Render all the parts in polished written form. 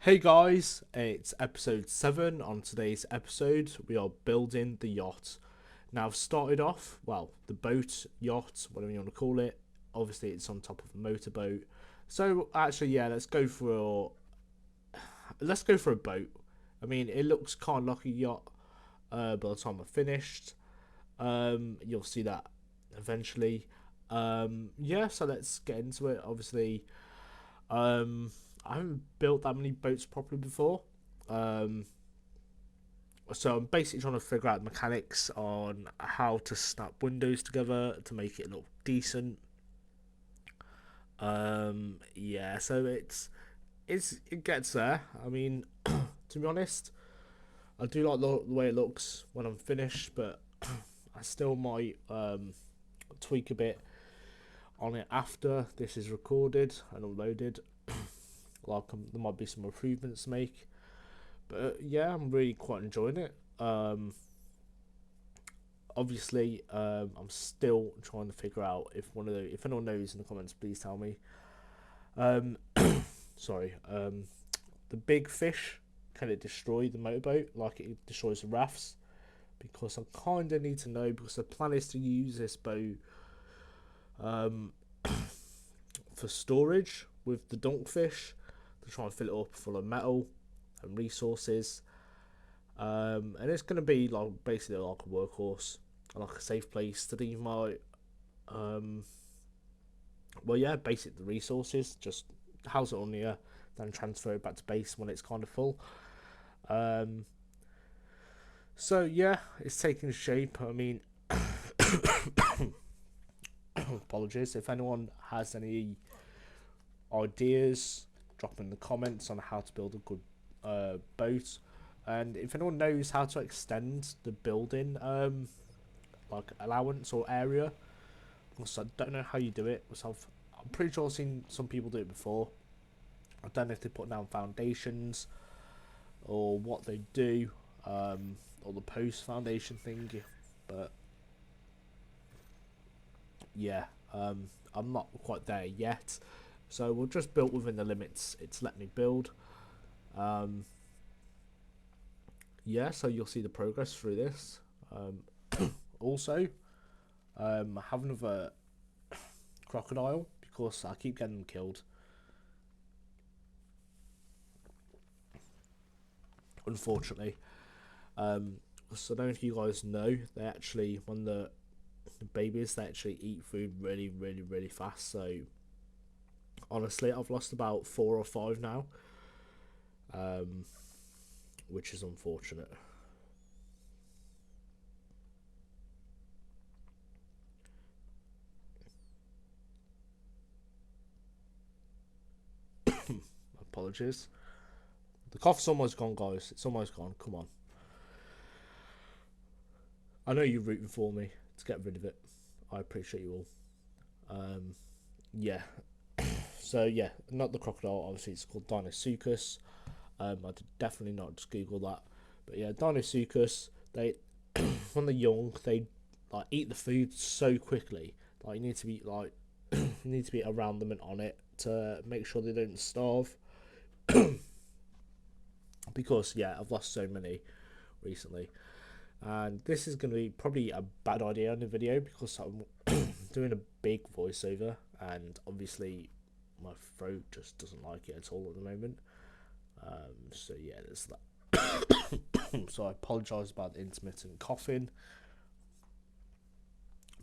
Hey guys, it's episode 7. On today's episode, we are building the yacht. Now, I've started off, well, the boat, yacht, whatever you want to call it. Obviously, it's on top of a motorboat. So, actually, yeah, let's go for a boat. I mean, it looks kind of like a yacht by the time I'm finished. You'll see that eventually. Yeah, so let's get into it. Obviously, um, I haven't built that many boats properly before. Um, so I'm basically trying to figure out the mechanics on how to snap windows together to make it look decent. Yeah, so it gets there. I mean, to be honest, I do like the way it looks when I'm finished, but I still might tweak a bit on it after this is recorded and uploaded. There might be some improvements to make. But yeah, I'm really quite enjoying it. Obviously, I'm still trying to figure out if anyone knows in the comments, please tell me. Um, sorry. The big fish, can it destroy the motorboat like it destroys the rafts? Because I kind of need to know, because the plan is to use this boat um, for storage with the donkfish to try and fill it up full of metal and resources. And it's going to be like basically like a workhorse, like a safe place to leave my well, yeah, basic the resources, just house it on here, then transfer it back to base when it's kind of full. um so yeah, it's taking shape. I mean, apologies if anyone has any ideas, drop in the comments on how to build a good boat. And if anyone knows how to extend the building like allowance or area, because I don't know how you do it myself. I'm pretty sure I've seen some people do it before. I don't know if they put down foundations or what they do, or the post foundation thing, but yeah, I'm not quite there yet. So we'll just build within the limits it's let me build. Um, yeah, so you'll see the progress through this. Also, I have another crocodile because I keep getting them killed. Unfortunately, so I don't know if you guys know, they actually, when the babies, they actually eat food really, really, really fast. So honestly, I've lost about 4 or 5 now, um, which is unfortunate. Apologies. The cough's almost gone, guys. It's almost gone. Come on. I know you're rooting for me to get rid of it. I appreciate you all. Yeah. So yeah, not the crocodile. Obviously, it's called Dinosuchus. I did definitely not just Google that, but yeah, Dinosuchus. They when they're young, they like eat the food so quickly. Like you need to be like you need to be around them and on it to make sure they don't starve. Because yeah, I've lost so many recently, and this is going to be probably a bad idea in the video because I'm doing a big voiceover, and obviously my throat just doesn't like it at all at the moment. So yeah, there's that. So I apologise about the intermittent coughing,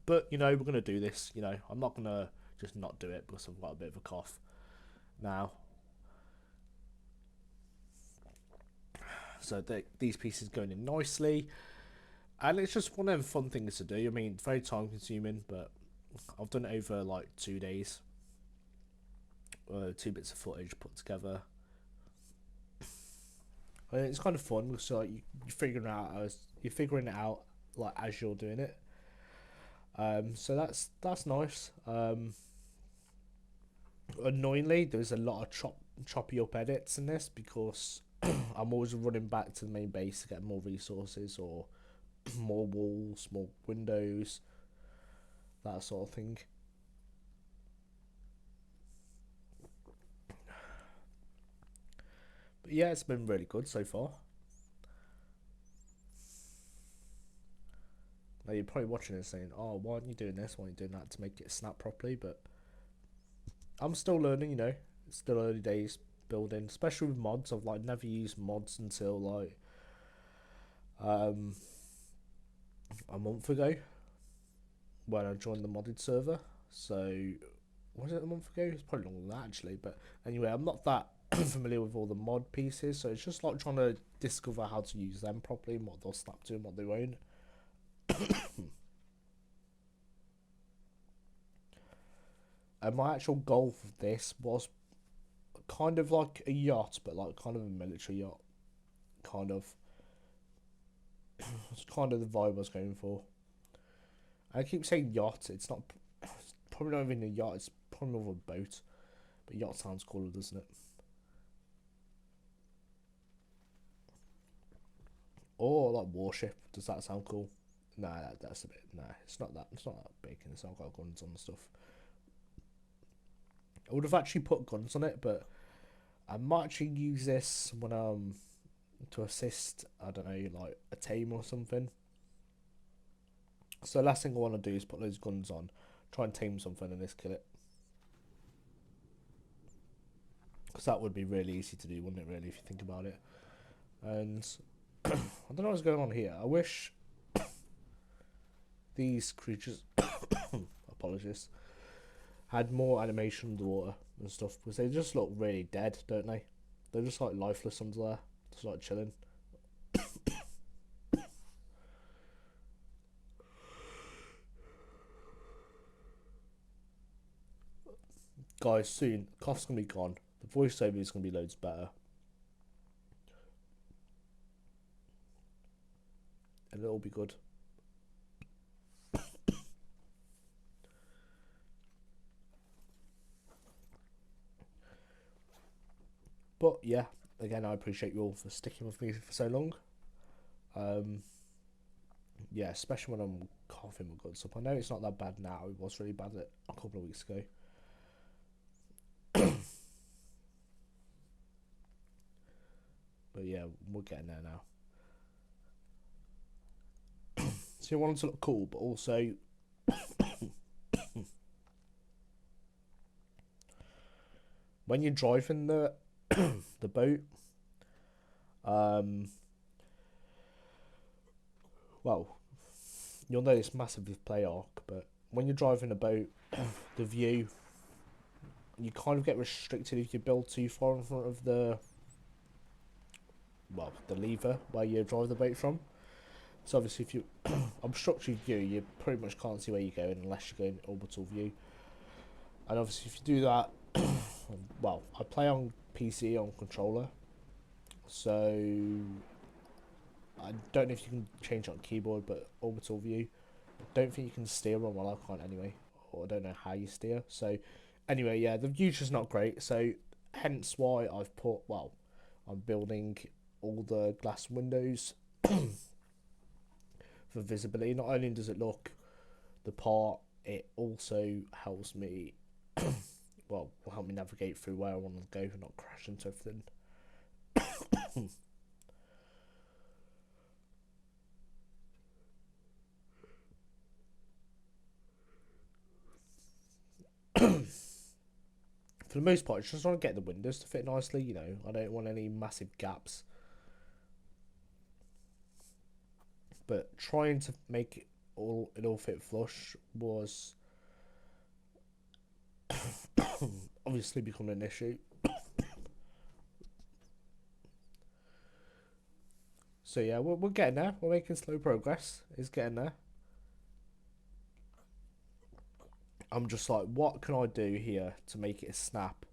but you know we're gonna do this. You know, I'm not gonna just not do it because I've got a bit of a cough now. So these pieces going in nicely, and it's just one of the fun things to do. I mean, it's very time consuming, but I've done it over like 2 days. 2 bits of footage put together. And it's kind of fun. So like, you're figuring it out like as you're doing it. So that's nice. Annoyingly, there's a lot of choppy up edits in this because I'm always running back to the main base to get more resources or more walls, more windows, that sort of thing. But Yeah, it's been really good so far. Now you're probably watching it saying, "Oh, why aren't you doing this? Why aren't you doing that to make it snap properly?" But I'm still learning. It's still early days building, especially with mods. I've like never used mods until like um a month ago when I joined the modded server. So was it a month ago? It's probably longer than that actually. But anyway, I'm not that familiar with all the mod pieces, so it's just like trying to discover how to use them properly and what they'll snap to and what they won't. And my actual goal for this was kind of like a yacht, but like kind of a military yacht. Kind of. It's kind of the vibe I was going for. I keep saying yacht. It's not. It's probably not even a yacht. It's probably more of a boat. But yacht sounds cooler, doesn't it? Or like warship. Does that sound cool? Nah, that's a bit. Nah, it's not that. It's not that big, and it's not got guns on and stuff. I would have actually put guns on it, but I might actually use this when to assist. I don't know, like a team or something. So the last thing I want to do is put those guns on, try and tame something, and just kill it. Because that would be really easy to do, wouldn't it? Really, if you think about it. And I don't know what's going on here. I wish these creatures, apologies, had more animation underwater and stuff, because they just look really dead, don't they? They're just like lifeless under there, just like chilling. Guys, soon cough's gonna be gone. The voiceover is gonna be loads better, and it'll be good. But yeah, again, I appreciate you all for sticking with me for so long. Um, yeah, especially when I'm coughing my guts up. I know it's not that bad now. It was really bad a couple of weeks ago. But yeah, we're getting there now. So you want it to look cool, but also when you're driving the boat, um, well, you'll notice massive with play arc, but when you're driving a boat, the view, you kind of get restricted if you build too far in front of the lever where you drive the boat from. So obviously, if you obstruct your view, you pretty much can't see where you're going unless you're going orbital view. And obviously, if you do that, well, I play on PC on controller, so I don't know if you can change it on keyboard, but orbital view, I don't think you can steer on. Well, I can't anyway, or I don't know how you steer. So anyway, yeah, the view's just not great. So hence why I've put, well, I'm building all the glass windows for visibility. Not only does it look the part, it also helps me, well, will help me navigate through where I want to go and not crash into everything. For the most part, I just want to get the windows to fit nicely. I don't want any massive gaps. But trying to make it all fit flush was obviously becoming an issue. So yeah, we're getting there. We're making slow progress. It's getting there. I'm just like, what can I do here to make it a snap,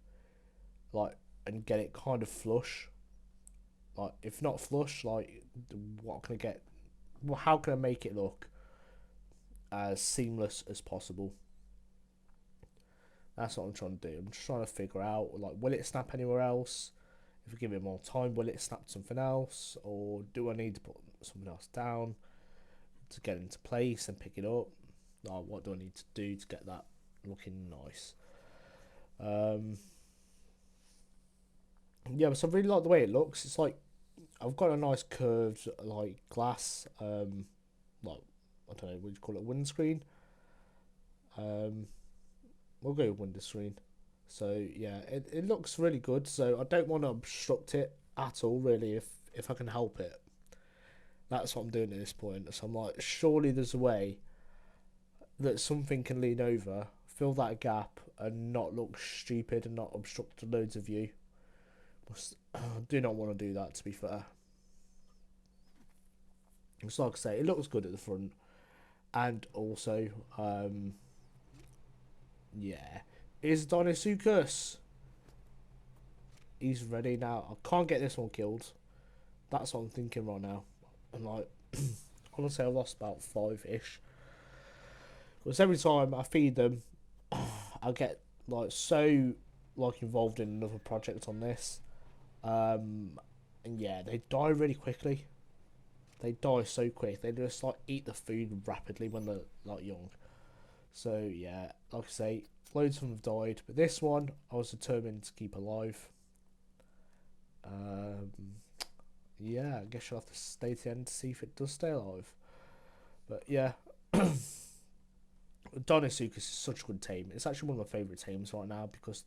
like, and get it kind of flush? Like, if not flush, like, what can I get? Well, how can I make it look as seamless as possible? That's what I'm trying to do. I'm just trying to figure out, like, will it snap anywhere else? If we give it more time, will it snap something else? Or do I need to put something else down to get into place and pick it up? Like, what do I need to do to get that looking nice? Um, Yeah, so I really like the way it looks. It's like I've got a nice curved like glass, like I don't know what you call it, windscreen. Um, we'll go with windscreen. So yeah, it looks really good. So I don't want to obstruct it at all, really, if I can help it. That's what I'm doing at this point. So I'm like, surely there's a way that something can lean over, fill that gap, and not look stupid and not obstruct loads of view. I do not want to do that, to be fair. It's like I say, it looks good at the front, and also, yeah, is Dinosuchus. He's ready now. I can't get this one killed. That's what I'm thinking right now. I'm like, honestly, I've lost about 5-ish. Because every time I feed them, I get like so like involved in another project on this. And yeah, they die really quickly. They die so quick. They just like eat the food rapidly when they're like young. So yeah, like I say, loads of them have died, but this one I was determined to keep alive. Um, yeah, I guess you'll have to stay to the end to see if it does stay alive. But yeah, Dinosuchus is such a good team. It's actually one of my favourite teams right now because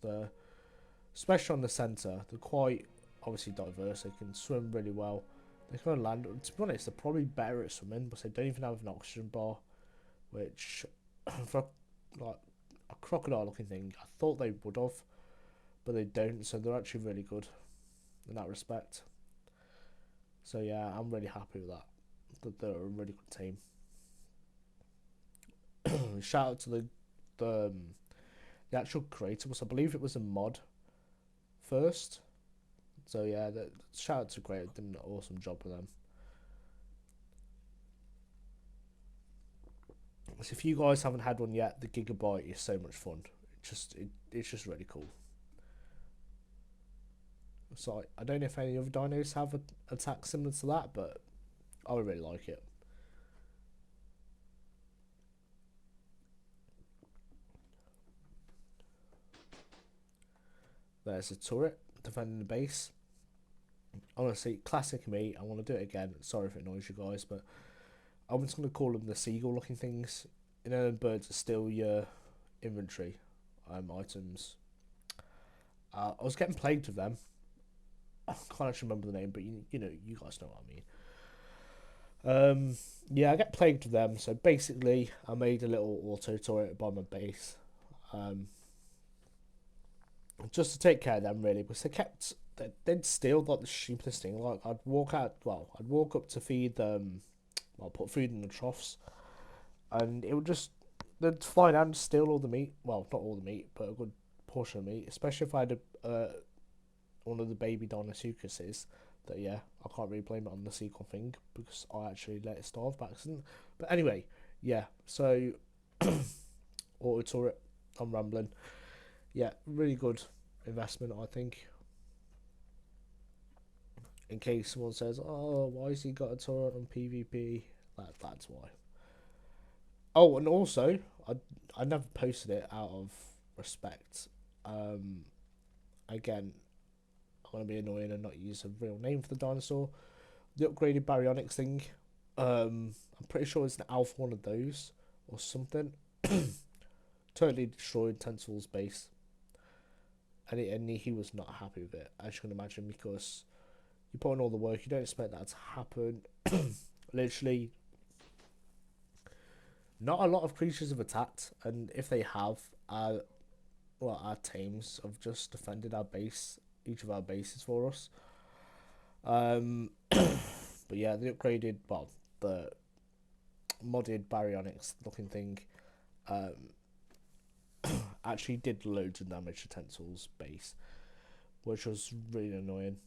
especially on the centre, they're quite obviously diverse. They can swim really well. They can land. To be honest, they're probably better at swimming, but they don't even have an oxygen bar, which for like a crocodile-looking thing, I thought they would have, but they don't. So they're actually really good in that respect. So yeah, I'm really happy with that. That they're a really good team. Shout out to the um, the actual creator, because I believe it was a mod first. So yeah, shout out to creator, did an awesome job with them. So if you guys haven't had one yet, the Gigabyte is so much fun. It's just really cool. So I don't know if any other dinos have an attack similar to that, but I really like it. There's a turret defending the base. Honestly, classic me. I want to do it again. Sorry if it annoys you guys, but I'm just going to call them the seagull looking things. You know, birds that steal your inventory items. I was getting plagued with them. I can't actually remember the name, but you know, you guys know what I mean. Yeah, I get plagued with them. So basically, I made a little auto turret by my base, um, just to take care of them really, because they'd steal like the stupidest thing. Like I'd walk up to feed them, well, put food in the troughs, and it would just they'd fly down and steal all the meat. Well, not all the meat, but a good portion of meat. Especially if I had one of the baby Dinosuchuses. That yeah, I can't really blame it on the sequel thing because I actually let it starve by accident. But anyway, yeah. So auto turret. I'm rambling. Yeah, really good investment, I think. In case someone says, "Oh, why has he got a turret on PvP?" That's why. Oh, and also, I never posted it out of respect. Um, again, I want to be annoying and not use a real name for the dinosaur. The upgraded baryonyx thing. I'm pretty sure it's an alpha one of those or something. Totally destroyed Tensil's base, and he was not happy with it, as you can imagine, because you put in all the work, you don't expect that to happen. Literally, not a lot of creatures have attacked, and if they have, our teams have just defended our base, each of our bases for us. But yeah, the upgraded, well, the modded baryonyx looking thing, um, actually did loads of damage to Tensil's base, which was really annoying.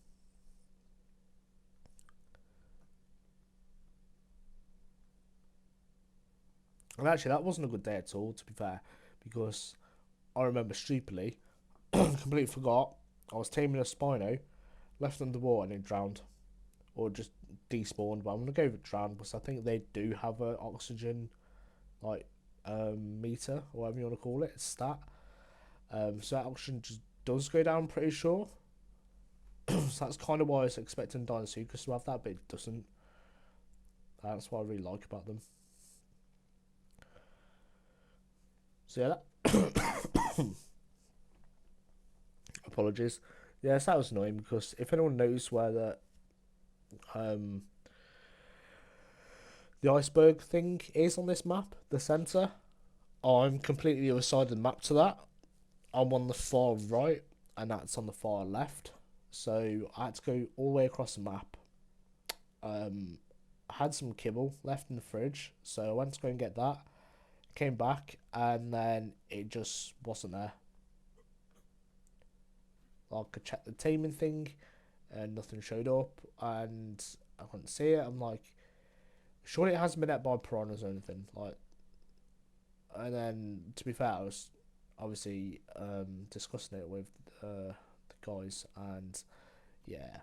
And actually, that wasn't a good day at all, to be fair, because I remember stupidly, completely forgot, I was taming a Spino, left underwater and it drowned. Or just despawned, but I'm going to go with drowned because I think they do have an oxygen, like, meter, or whatever you want to call it, stat. So that oxygen just does go down, I'm pretty sure. So that's kind of why I was expecting Dinosuchus to have that, but it doesn't. That's what I really like about them. So yeah, apologies. Yes, that was annoying because if anyone knows where um the iceberg thing is on this map, the centre, I'm completely the other side of the map to that. I'm on the far right, and that's on the far left. So I had to go all the way across the map. I had some kibble left in the fridge, so I went to go and get that. Came back, and then it just wasn't there. I could check the taming thing, and nothing showed up, and I couldn't see it. I'm like, surely it hasn't been ate by piranhas or anything. Like, and then to be fair, I was obviously discussing it with the guys, and yeah,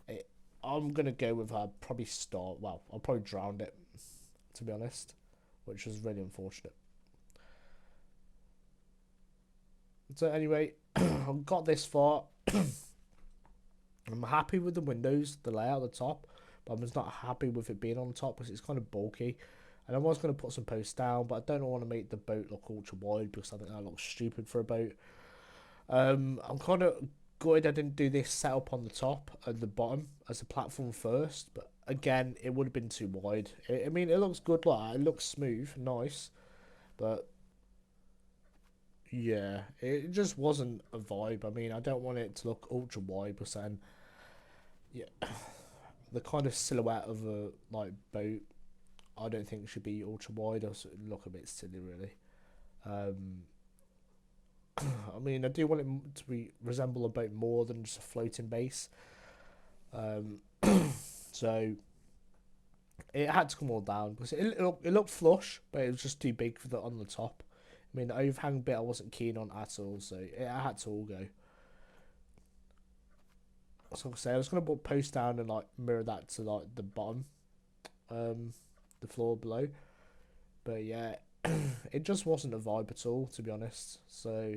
it, I'm gonna go with her. Probably start. Well, I'll probably drown it, to be honest, which was really unfortunate. So anyway, I've got this far. I'm happy with the windows, the layout at the top, but I'm just not happy with it being on top because it's kind of bulky. And I was going to put some posts down, but I don't want to make the boat look ultra wide because I think that looks stupid for a boat. I'm kind of good I didn't do this setup on the top and the bottom as a platform first, but again, it would have been too wide. I mean, it looks good, like it looks smooth, nice, but yeah, it just wasn't a vibe. I mean, I don't want it to look ultra wide, but then yeah, the kind of silhouette of a like boat, I don't think should be ultra wide or look a bit silly, really. Um, I mean, I do want it to be resemble a boat more than just a floating base. Um, so it had to come all down because it looked flush, but it was just too big for the on the top. I mean, the overhang bit I wasn't keen on at all, so it had to all go. So I say I was gonna put post down and like mirror that to like the bottom, um, the floor below. But yeah, it just wasn't a vibe at all, to be honest. So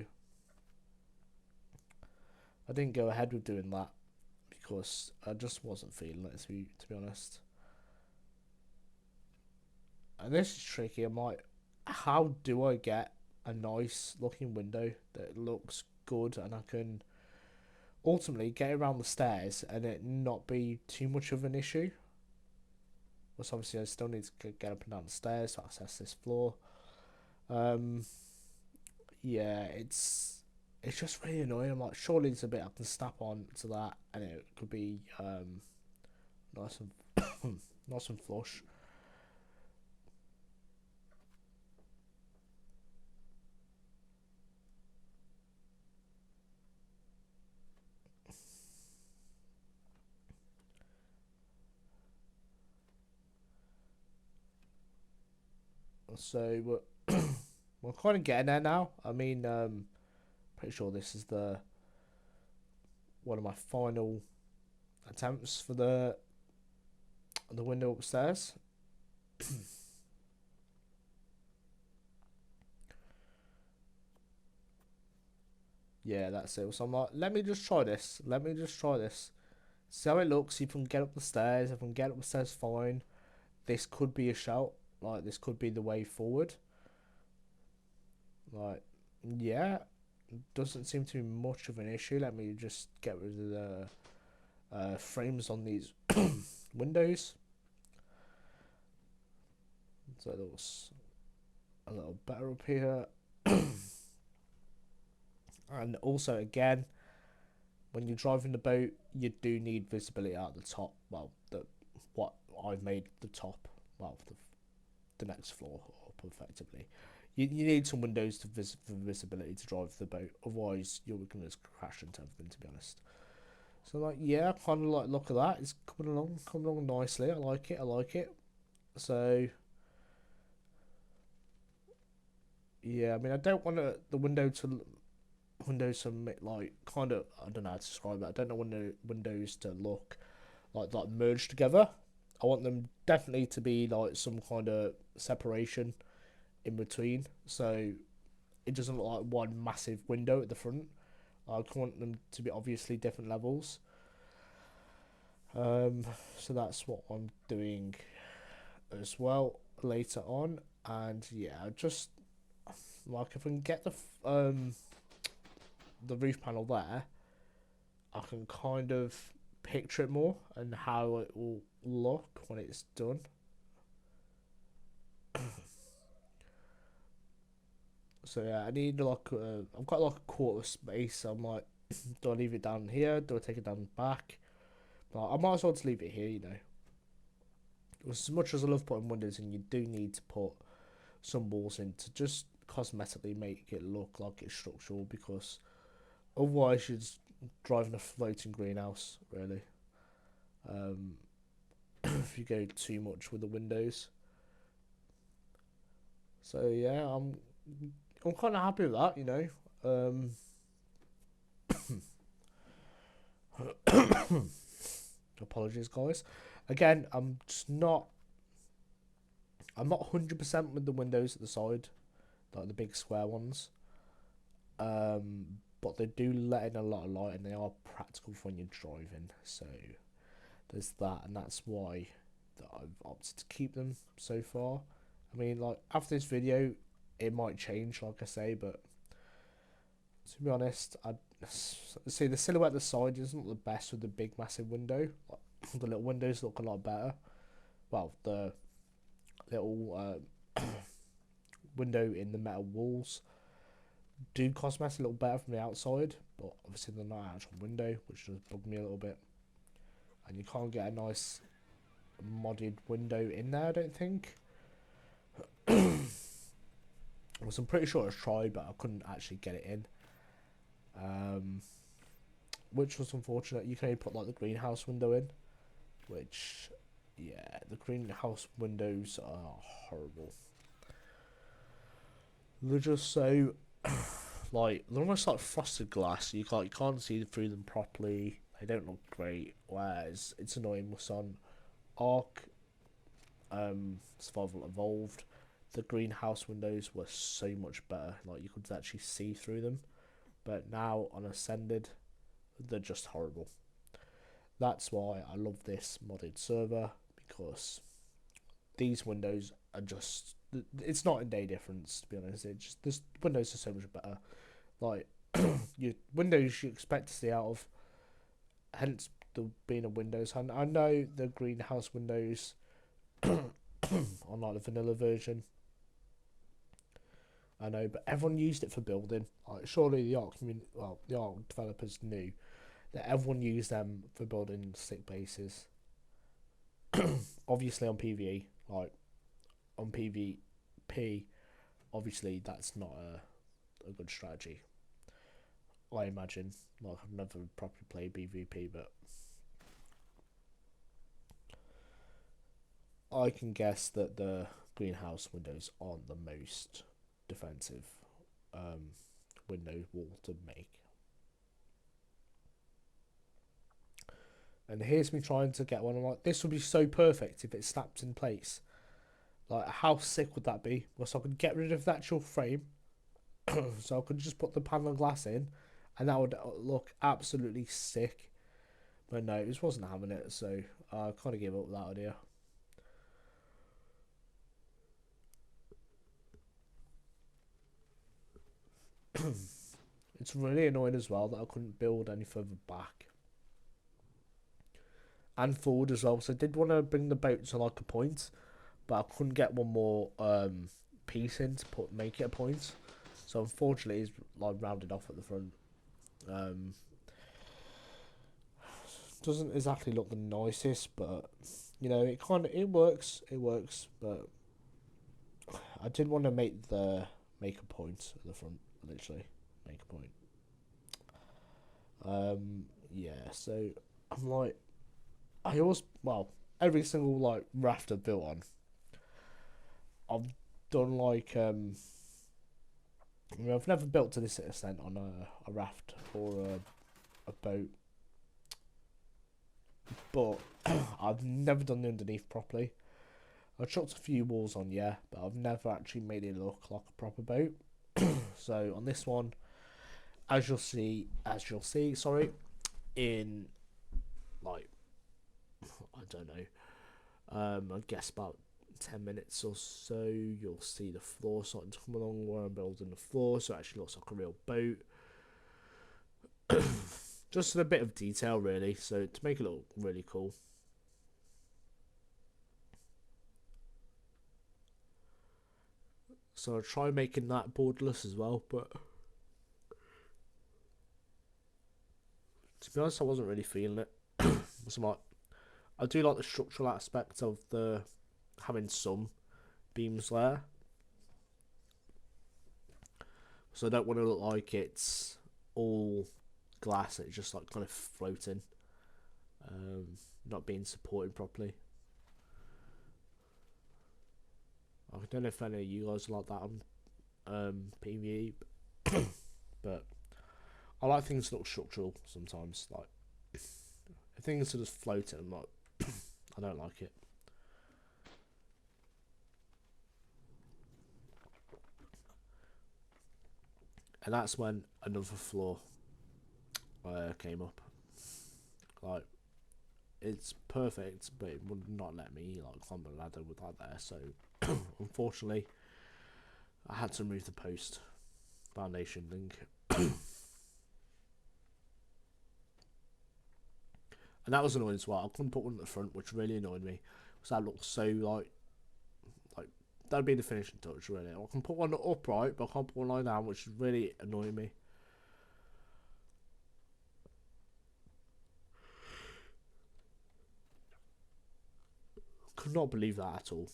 I didn't go ahead with doing that because I just wasn't feeling it, to be honest. And this is tricky. I'm like, how do I get a nice looking window that looks good and I can ultimately get around the stairs and it not be too much of an issue? Because obviously I still need to get up and down the stairs to access this floor. Um, yeah, it's just really annoying. I'm like, surely there's a bit I can snap on to that, and it could be nice and nice and flush. So we're kind of getting there now. I mean, pretty sure this is the one of my final attempts for the window upstairs. Yeah, that's it. So I'm like, let me just try this. Let me just try this. See how it looks. If I can get up the stairs, if I can get up the stairs, fine. This could be a shout. Like this could be the way forward. Like, yeah, doesn't seem to be much of an issue. Let me just get rid of the frames on these windows. So it looks a little better up here. And also, again, when you're driving the boat, you do need visibility out the top. Well, what I've made the top, well, the next floor up effectively. You need some windows for visibility to drive the boat. Otherwise, you're going to crash into everything, to be honest. So, like, yeah, kind of like look at that. It's coming along nicely. I like it. I like it. So, yeah, I mean, I don't want the windows to like kind of I don't know how to describe it. I don't know when the windows to look like merged together. I want them definitely to be like some kind of separation in between, so it doesn't look like one massive window at the front. I want them to be obviously different levels. So that's what I'm doing as well later on. And yeah, just like if I can get the roof panel there, I can kind of picture it more and how it will look when it's done. So yeah, I need like I've got like a quarter space. So I'm like, do I leave it down here? Do I take it down the back? But I might as well just leave it here. You know, as much as I love putting windows in, you do need to put some walls in to just cosmetically make it look like it's structural, because otherwise you're just driving a floating greenhouse really. Um, if you go too much with the windows. So yeah, I'm kind of happy with that, you know. Apologies, guys. Again, I'm not 100% with the windows at the side, like the big square ones. But they do let in a lot of light, and they are practical for when you're driving. So there's that, and that's why that I've opted to keep them so far. I mean, like after this video, it might change, like I say, but to be honest, I see the silhouette at the side isn't the best with the big massive window. Like, the little windows look a lot better. Well, the little window in the metal walls do cosmetic a little better from the outside, but obviously they're not an actual window, which does bug me a little bit. And you can't get a nice modded window in there, I don't think. Which I'm pretty sure I tried, but I couldn't actually get it in. Which was unfortunate. You can only put like the greenhouse window in, which, yeah, the greenhouse windows are horrible. They're just so like they're almost like frosted glass. You can't see through them properly. They don't look great. Whereas it's annoying with on Ark, Survival Evolved, the greenhouse windows were so much better. Like you could actually see through them. But now on Ascended, they're just horrible. That's why I love this modded server, because these windows are just, it's not a day difference, to be honest. It's just, this windows are so much better. Like your windows you expect to see out of, hence the being a Windows. And I know the greenhouse windows on like the vanilla version, I know, but everyone used it for building. Like surely the Ark community, well, the Ark developers knew that everyone used them for building stick bases. Obviously on PvE, like on PvP, obviously that's not a good strategy. I imagine. Like I've never properly played PvP, but I can guess that the greenhouse windows aren't the most defensive window wall to make. And here's me trying to get one. I'm like, this would be so perfect if it snapped in place. Like, how sick would that be? Well, so I could get rid of the actual frame, so I could just put the panel of glass in, and that would look absolutely sick. But no, it just wasn't having it, so I kind of gave up that idea. It's really annoying as well that I couldn't build any further back and forward as well. So I did want to bring the boat to like a point, but I couldn't get one more piece in to make it a point. So unfortunately, it's like rounded off at the front. Doesn't exactly look the nicest, but you know it works. It works, but I did want to make a point at the front, literally make a point. Yeah. So I'm like, I always every single like raft I've built on, I've done like I mean, I've never built to this extent on a raft or a boat, but I've never done the underneath properly. I've chucked a few walls on, yeah, but I've never actually made it look like a proper boat. So on this one, as you'll see, sorry, in like don't know. I guess about 10 minutes or so, you'll see the floor starting to come along where I'm building the floor, so it actually looks like a real boat. Just a bit of detail, really, so to make it look really cool. So I'll try making that borderless as well, but to be honest, I wasn't really feeling it. So like, I do like the structural aspect of the having some beams there, so I don't want to look like it's all glass. It's just like kind of floating, not being supported properly. I don't know if any of you guys are like that on PvE, but I like things that look structural sometimes. Like if things are just floating, I'm like, I don't like it. And that's when another flaw came up. Like, it's perfect, but it would not let me like climb the ladder with that there. So unfortunately, I had to remove the post foundation link. And that was annoying as well. I couldn't put one at the front, which really annoyed me, because that looks so like that'd be the finishing touch, really. I can put one upright, but I can't put one lying down, which is really annoying me. Could not believe that at all.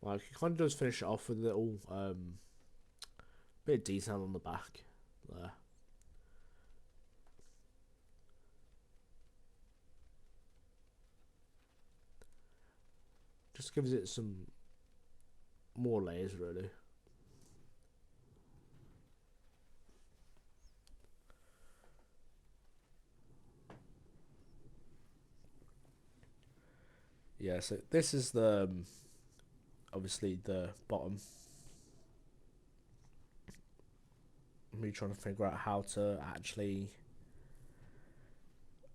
Like, he kind of does finish it off with a little bit of detail on the back there. Just gives it some more layers, really. Yeah, so this is the obviously the bottom. Me trying to figure out how to actually,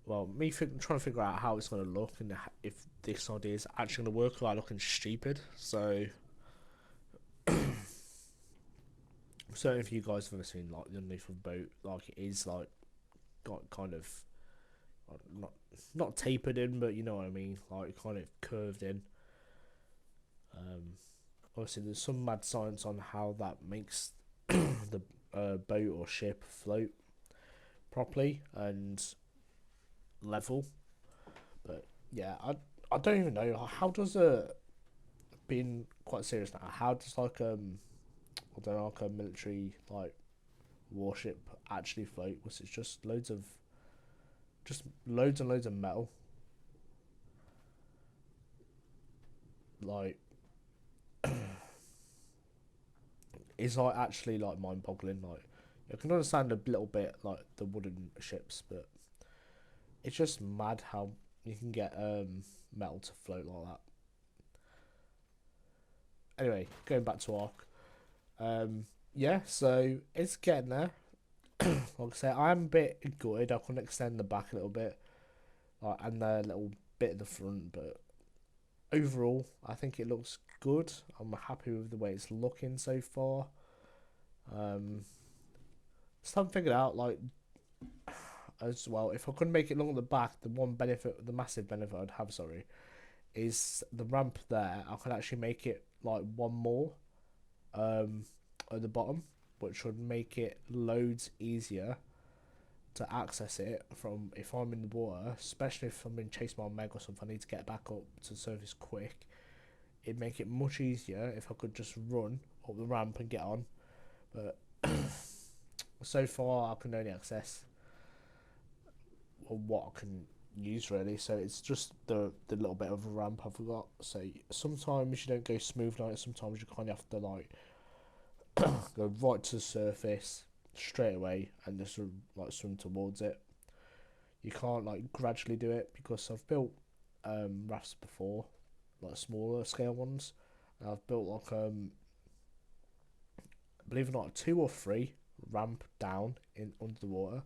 well, trying to figure out how it's going to look and if this idea is actually going to work without looking stupid. So certainly if you guys have ever seen like the underneath of a boat, like it is like got kind of not tapered in, but you know what I mean, like kind of curved in. Obviously there's some mad science on how that makes the boat or ship float properly and level, but yeah, I don't even know how does being quite serious now, how does like I don't know, like a military like warship actually float? Was it just loads and loads of metal? Like is like actually like mind boggling. Like I can understand a little bit like the wooden ships, but it's just mad how you can get metal to float like that. Anyway, going back to Ark. Yeah, so it's getting there. Like I say, I'm a bit gutted. I can extend the back a little bit, like, and the little bit at the front, but overall, I think it looks good. I'm happy with the way it's looking so far. It's time to figure out like as well. If I couldn't make it long at the back, the massive benefit I'd have, sorry, is the ramp there. I could actually make it like one more at the bottom, which would make it loads easier to access it from if I'm in the water, especially if I'm being chased by a meg or something. I need to get back up to the surface quick. It'd make it much easier if I could just run up the ramp and get on. But so far, I can only access what I can use really. So it's just the little bit of a ramp I've got. So sometimes you don't go smooth like it. Sometimes you kind of have to like go right to the surface straight away and just like swim towards it. You can't like gradually do it because I've built rafts before, like smaller scale ones. And I've built like believe it or not, 2 or 3 ramp down in under the water,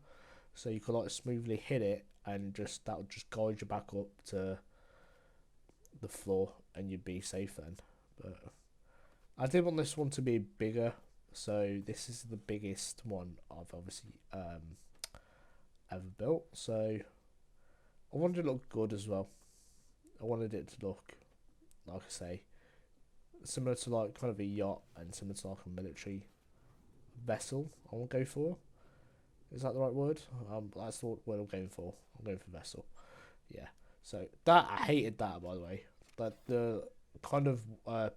so you could like smoothly hit it, and just that would just guide you back up to the floor, and you'd be safe then. But I did want this one to be bigger, so this is the biggest one I've obviously ever built. So I wanted it to look good as well. I wanted it to look, like I say, similar to like kind of a yacht and similar to like a military vessel. I will go for. Is that the right word? That's the word I'm going for. I'm going for vessel. Yeah. So that, I hated that, by the way. But the kind of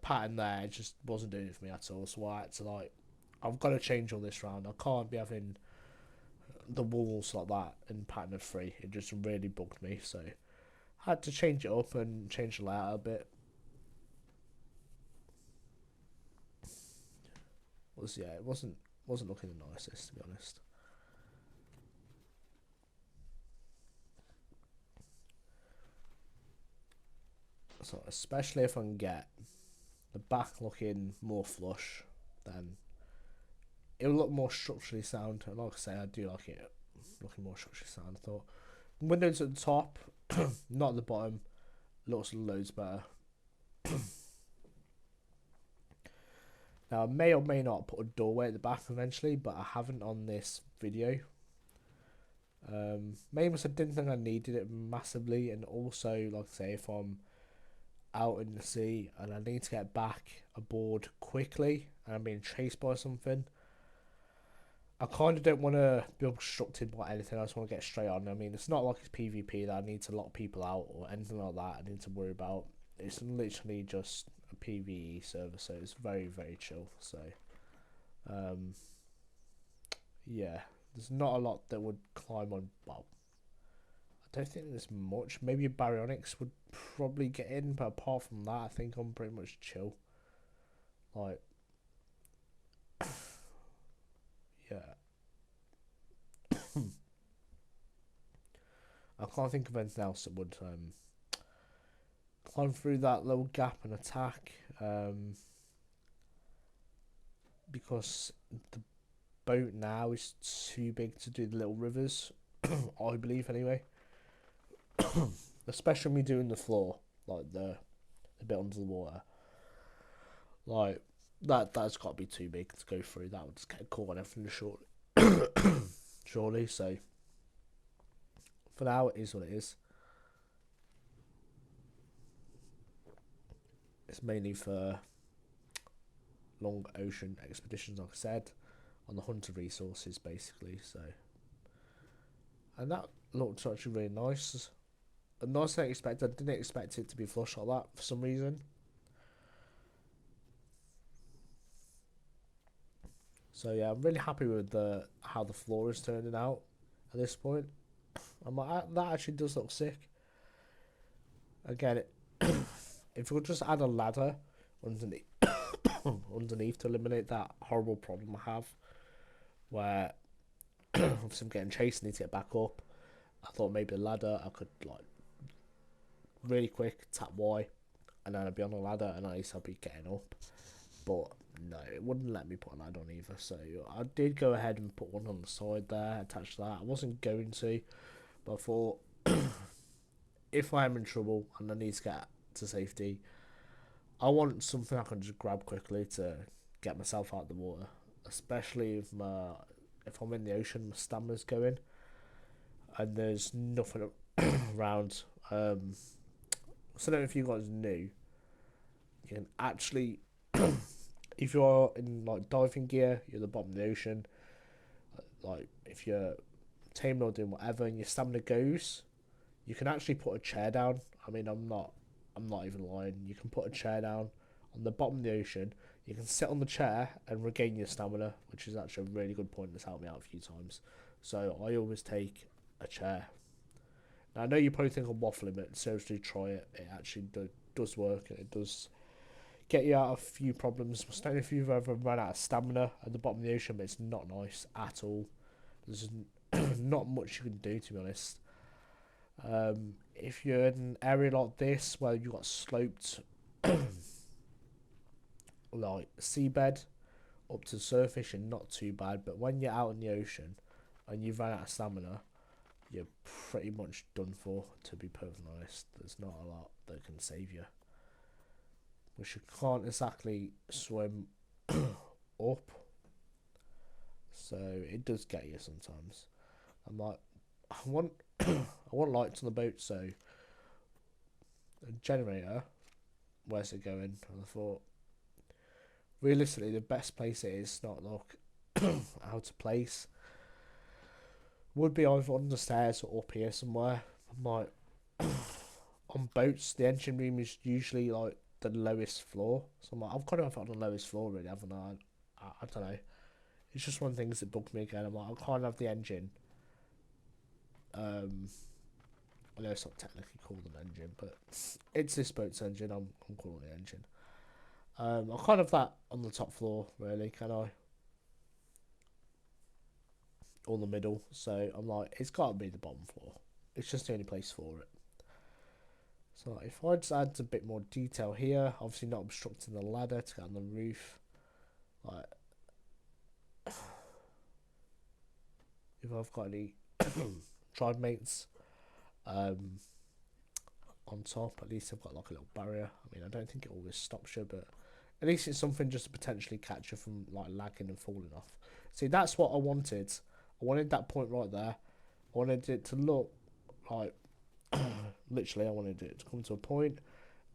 pattern there just wasn't doing it for me at all. So I had to like, I've got to change all this round. I can't be having the walls like that in pattern of 3. It just really bugged me. So I had to change it up and change the layout a bit. It wasn't looking the nicest, to be honest. So especially if I can get the back looking more flush, then it'll look more structurally sound. And like I say, I do like it looking more structurally sound. I thought windows at the top, not at the bottom, looks loads better. Now I may or may not put a doorway at the back eventually, but I haven't on this video. Mainly because I didn't think I needed it massively, and also like I say, if I'm out in the sea and I need to get back aboard quickly and I'm being chased by something, I kind of don't want to be obstructed by anything. I just want to get straight on. I mean, it's not like it's PvP that I need to lock people out or anything like that I need to worry about. It's literally just a PvE server, so it's very, very chill. So yeah, there's not a lot that would climb on. Well, I don't think there's much. Maybe baryonyx would probably get in, but apart from that, I think I'm pretty much chill. Like, yeah. I can't think of anything else that would climb through that little gap and attack, because the boat now is too big to do the little rivers, I believe anyway. Especially when you're doing the floor, like the bit under the water. Like, that's got to be too big to go through. That would just get caught on everything surely. So for now, it is what it is. It's mainly for long ocean expeditions, like I said, on the hunter resources basically. So, and that looked actually really nice. Nicer than I expected. I didn't expect it to be flush like that for some reason. So yeah, I'm really happy with how the floor is turning out at this point. I'm like, that actually does look sick. Again, if we could just add a ladder underneath, underneath to eliminate that horrible problem I have, where if I'm getting chased and need to get back up, I thought maybe a ladder I could like really quick tap Y, and then I'd be on a ladder and at least I'd be getting up. But no, it wouldn't let me put a ladder on either, so I did go ahead and put one on the side there attached to that. I wasn't going to, but I thought if I am in trouble and I need to get to safety, I want something I can just grab quickly to get myself out of the water, especially if I'm in the ocean, my stamina's going and there's nothing around. So I don't know if you guys knew, you can actually if you're in like diving gear, you're at the bottom of the ocean, like if you're taming or doing whatever and your stamina goes, you can actually put a chair down. I mean, I'm not even lying. You can put a chair down on the bottom of the ocean. You can sit on the chair and regain your stamina, which is actually a really good point. That's helped me out a few times. So I always take a chair. Now I know you probably think I'm waffling, but seriously try it. It actually does work, and it does get you out of a few problems. I don't know if you've ever run out of stamina at the bottom of the ocean, but it's not nice at all. There's not much you can do, to be honest. If you're in an area like this where you've got sloped like seabed, up to surfishing, not too bad. But when you're out in the ocean and you've run out of stamina, you're pretty much done for, to be perfectly honest. There's not a lot that can save you. Which you can't exactly swim up. So it does get you sometimes. I'm like, I want lights on the boat, so a generator, where's it going? And I thought, realistically, the best place it is not like out of place. Would be either on the stairs or up here somewhere. I'm like, on boats, the engine room is usually like the lowest floor. So I'm like, I've kind of on the lowest floor really, haven't I? I don't know. It's just one of the things that bugged me again. I'm like, I can't have the engine. I know it's not technically called an engine, but it's this boat's engine. I'm calling it engine. I can't have that on the top floor, really, can I? Or the middle. So I'm like, it's got to be the bottom floor. It's just the only place for it. So if I just add a bit more detail here, obviously not obstructing the ladder to get on the roof. Like, if I've got any tribe mates on top, at least I've got like a little barrier. I mean, I don't think it always stops you, but at least it's something just to potentially catch you from like lagging and falling off. See, that's what I wanted. I wanted that point right there. I wanted it to look like, literally, I wanted it to come to a point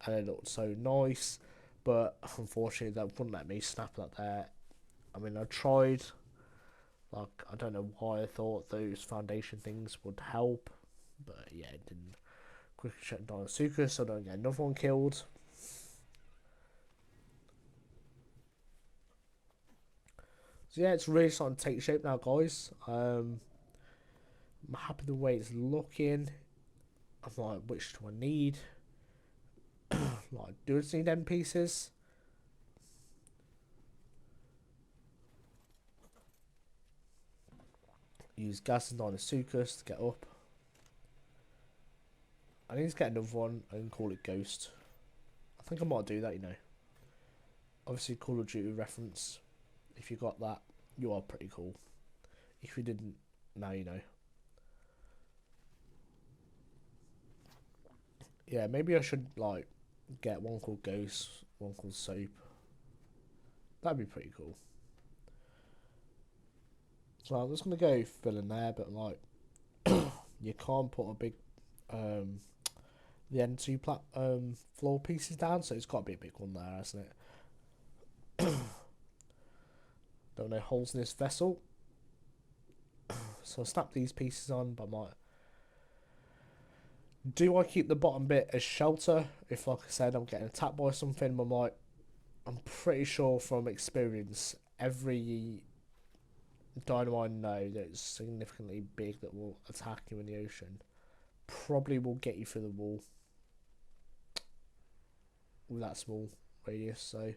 and it looked so nice, but unfortunately that wouldn't let me snap that there. I mean, I tried, like, I don't know why I thought those foundation things would help, but yeah, it didn't. Quickly shut down the Suka so I don't get another one killed. So yeah, it's really starting to take shape now, guys. I'm happy the way it's looking. I'm like, which do I need? Like, do I just need end pieces? Use gas and Dinosuchus to get up. I need to get another one and call it Ghost. I think I might do that, you know. Obviously, Call of Duty reference. If you got that, you are pretty cool. If you didn't, now you know. Yeah, maybe I should like get one called Ghost, one called Soap. That'd be pretty cool. So I'm just gonna go fill in there, but like you can't put a big the N2 floor pieces down, so it's got to be a big one there, hasn't it? Don't know holes in this vessel, so I'll snap these pieces on. But I'm like, do I keep the bottom bit as shelter if, like I said, I'm getting attacked by something? I'm like, I'm pretty sure from experience, every dino I know that's significantly big that will attack you in the ocean probably will get you through the wall with that small radius. So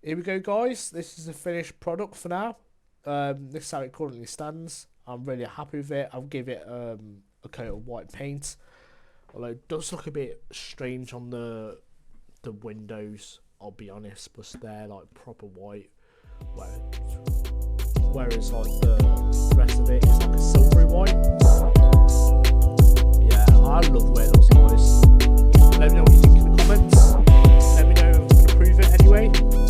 here we go, guys. This is the finished product for now. This is how it currently stands. I'm really happy with it. I'll give it a coat of white paint, although it does look a bit strange on the windows, I'll be honest, but they're like proper white, whereas like the rest of it is like a silvery white. Yeah, I love the way it looks, guys. Let me know what you think in the comments. Let me know if I'm going to prove it anyway.